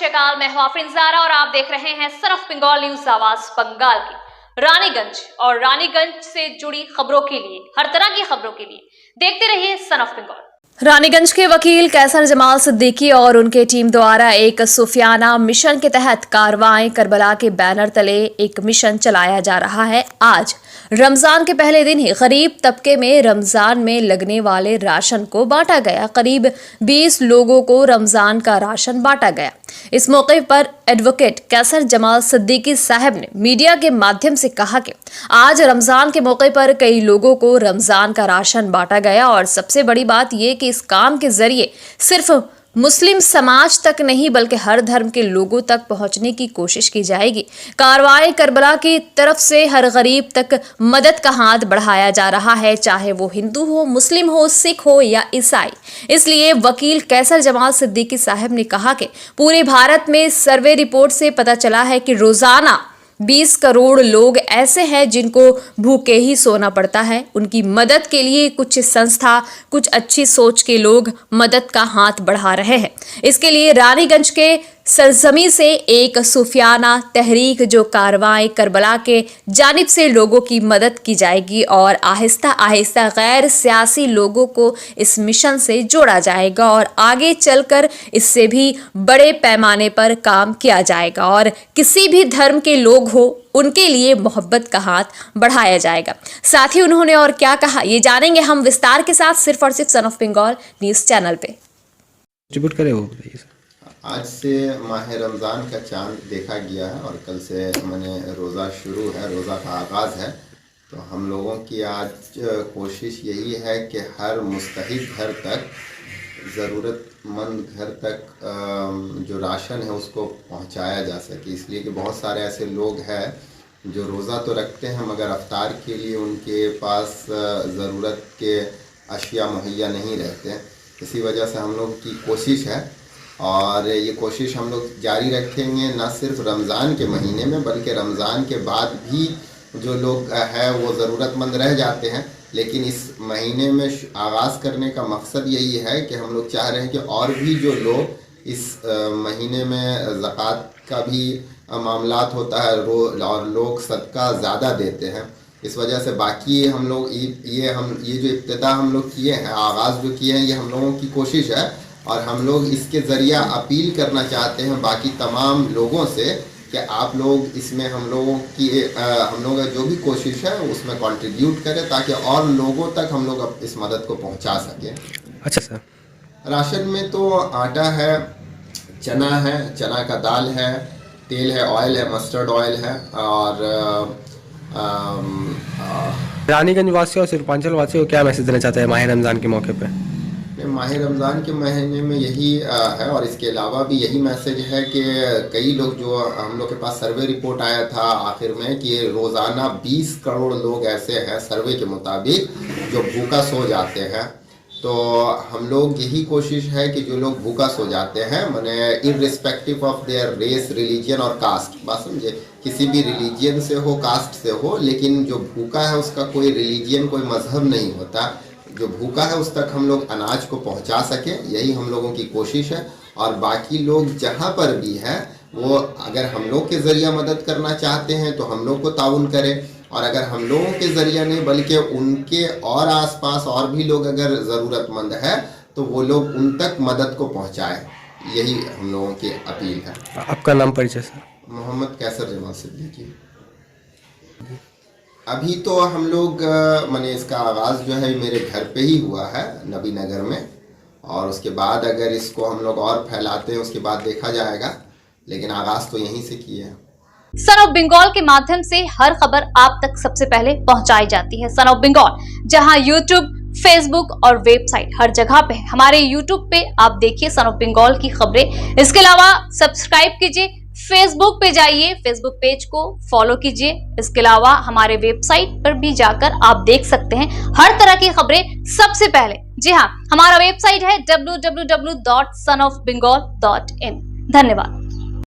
श्री अकाल। मैं हूं आफरीन ज़ारा और आप देख रहे हैं सन ऑफ बंगाल न्यूज आवाज बंगाल की। रानीगंज और रानीगंज से जुड़ी खबरों के लिए, हर तरह की खबरों के लिए देखते रहिए सन ऑफ बंगाल। रानीगंज के वकील कैसर जमाल सिद्दीकी और उनके टीम द्वारा एक सूफियाना मिशन के तहत कारवां करबला के बैनर तले एक मिशन चलाया जा रहा है। आज रमजान के पहले दिन ही गरीब तबके में रमजान में लगने वाले राशन को बांटा गया। करीब 20 लोगों को रमजान का राशन बांटा गया। इस मौके पर एडवोकेट कैसर जमाल सिद्दीकी साहब ने मीडिया के माध्यम से कहा कि आज रमजान के मौके पर कई लोगों को रमजान का राशन बांटा गया और सबसे बड़ी बात यह कि इस काम के जरिए सिर्फ मुस्लिम समाज तक नहीं बल्कि हर धर्म के लोगों तक पहुंचने की कोशिश की जाएगी। कारवां करबला की तरफ से हर गरीब तक मदद का हाथ बढ़ाया जा रहा है, चाहे वो हिंदू हो, मुस्लिम हो, सिख हो या ईसाई। इसलिए वकील कैसर जमाल सिद्दीकी साहब ने कहा कि पूरे भारत में सर्वे रिपोर्ट से पता चला है कि रोजाना 20 करोड़ लोग ऐसे हैं जिनको भूखे ही सोना पड़ता है। उनकी मदद के लिए कुछ संस्था, कुछ अच्छी सोच के लोग मदद का हाथ बढ़ा रहे हैं। इसके लिए रानीगंज के सरजमी से एक सूफियाना तहरीक जो कारवां करबला के जानिब से लोगों की मदद की जाएगी और आहिस्ता आहिस्ता गैर सियासी लोगों को इस मिशन से जोड़ा जाएगा और आगे चलकर इससे भी बड़े पैमाने पर काम किया जाएगा और किसी भी धर्म के लोग हो उनके लिए मोहब्बत का हाथ बढ़ाया जाएगा। साथ ही उन्होंने और क्या कहा ये जानेंगे हम विस्तार के साथ सिर्फ और सिर्फ son of Bengal news channel पे। आज से माह रमज़ान का चांद देखा गया है और कल से मैंने रोज़ा शुरू है, रोज़ा का आगाज़ है। तो हम लोगों की आज कोशिश यही है कि हर मुस्तहिक घर तक, ज़रूरतमंद घर तक जो राशन है उसको पहुंचाया जा सके। इसलिए कि बहुत सारे ऐसे लोग हैं जो रोज़ा तो रखते हैं मगर अफ्तार के लिए उनके पास ज़रूरत के अशिया मुहैया नहीं रहते हैं। इसी वजह से हम लोग की कोशिश है और ये कोशिश हम लोग जारी रखेंगे, न सिर्फ रमज़ान के महीने में बल्कि रमज़ान के बाद भी जो लोग हैं वो ज़रूरतमंद रह जाते हैं। लेकिन इस महीने में आगाज़ करने का मकसद यही है कि हम लोग चाह रहे हैं कि और भी जो लोग इस महीने में ज़कात का भी मामलात होता है और लोग सदका ज़्यादा देते हैं। इस वजह से बाकी हम लोग ये जो इब्तिदा हम लोग किए हैं, आगाज़ जो किए हैं, ये हम लोगों की कोशिश है और हम लोग इसके ज़रिया अपील करना चाहते हैं बाकी तमाम लोगों से कि आप लोग इसमें हम लोगों का जो भी कोशिश है उसमें कंट्रीब्यूट करें ताकि और लोगों तक हम लोग इस मदद को पहुंचा सकें। अच्छा सर, राशन में तो आटा है, चना का दाल है, तेल है, ऑयल है, मस्टर्ड ऑयल है और रानीगंज वासियों और सिरपांचल वासियों को क्या मैसेज देना चाहते हैं माह रमज़ान के मौके पे? माह रमज़ान के महीने में यही है और इसके अलावा भी यही मैसेज है कि कई लोग जो हम लोग के पास सर्वे रिपोर्ट आया था आखिर में कि रोज़ाना 20 करोड़ लोग ऐसे हैं सर्वे के मुताबिक जो भूखा सो जाते हैं। तो हम लोग यही कोशिश है कि जो लोग भूखा सो जाते हैं माने irrespective of their race, religion और कास्ट, बात समझे, किसी भी रिलीजन से हो, कास्ट से हो, लेकिन जो भूखा है उसका कोई रिलीजन, कोई मजहब नहीं होता। जो भूखा है उस तक हम लोग अनाज को पहुंचा सके, यही हम लोगों की कोशिश है। और बाकी लोग जहां पर भी हैं वो अगर हम लोग के ज़रिया मदद करना चाहते हैं तो हम लोग को ताउन करें और अगर हम लोगों के ज़रिया नहीं बल्कि उनके और आसपास और भी लोग अगर ज़रूरतमंद है तो वो लोग उन तक मदद को पहुँचाएँ, यही हम लोगों की अपील है। आपका नाम परिचय सर? मोहम्मद कैसर जमाल सिद्दीकी। अभी तो हम लोग मैंने इसका आगाज़ जो है मेरे घर पे ही हुआ है नबी नगर में और उसके बाद अगर इसको हम लोग और फैलाते हैं उसके बाद देखा जाएगा, लेकिन आगाज़ तो यहीं से किए हैं। सन ऑफ बंगाल के माध्यम से हर खबर आप तक सबसे पहले पहुंचाई जाती है। सन ऑफ बंगाल जहां यूट्यूब, फेसबुक और वेबसाइट हर जगह पे, हमारे यूट्यूब पे आप देखिए सन ऑफ बंगाल की खबरें। इसके अलावा सब्सक्राइब कीजिए, फेसबुक पे जाइए, फेसबुक पेज को फॉलो कीजिए। इसके अलावा हमारे वेबसाइट पर भी जाकर आप देख सकते हैं हर तरह की खबरें सबसे पहले। जी हाँ, हमारा वेबसाइट है www.sonofbengal.in। धन्यवाद।